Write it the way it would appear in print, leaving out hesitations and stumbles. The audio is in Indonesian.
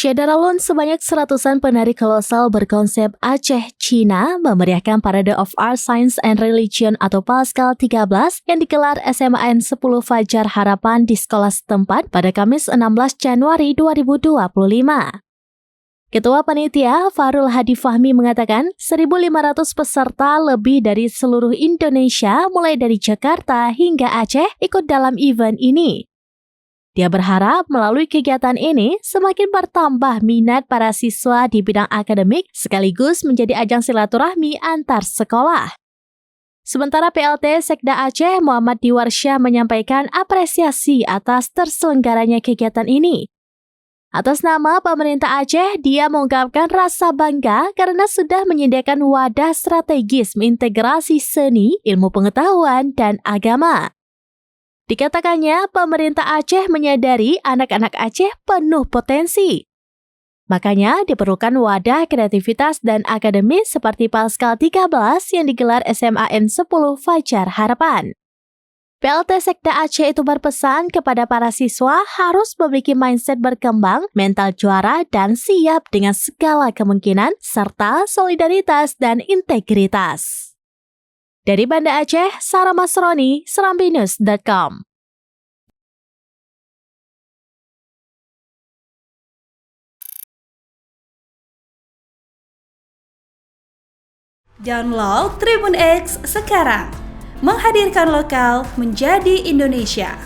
Syederalun sebanyak seratusan penari kolosal berkonsep Aceh, Cina memeriahkan Parade of Art, Science and Religion atau Paskal 13 yang digelar SMAN 10 Fajar Harapan di sekolah setempat pada Kamis 16 Januari 2025. Ketua Panitia Farul Hadi Fahmi mengatakan 1.500 peserta lebih dari seluruh Indonesia mulai dari Jakarta hingga Aceh ikut dalam event ini. Dia berharap melalui kegiatan ini semakin bertambah minat para siswa di bidang akademik sekaligus menjadi ajang silaturahmi antar sekolah. Sementara PLT Sekda Aceh Muhammad Diwarsyah menyampaikan apresiasi atas terselenggaranya kegiatan ini. Atas nama pemerintah Aceh, dia mengungkapkan rasa bangga karena sudah menyediakan wadah strategis mengintegrasi seni, ilmu pengetahuan, dan agama. Dikatakannya, pemerintah Aceh menyadari anak-anak Aceh penuh potensi. Makanya diperlukan wadah kreativitas dan akademis seperti Paskal 13 yang digelar SMAN 10 Fajar Harapan. PLT Sekda Aceh itu berpesan kepada para siswa harus memiliki mindset berkembang, mental juara, dan siap dengan segala kemungkinan, serta solidaritas dan integritas. Dari Banda Aceh, Sarah Masroni, serambinews.com. Download Tribun X sekarang, menghadirkan lokal menjadi Indonesia.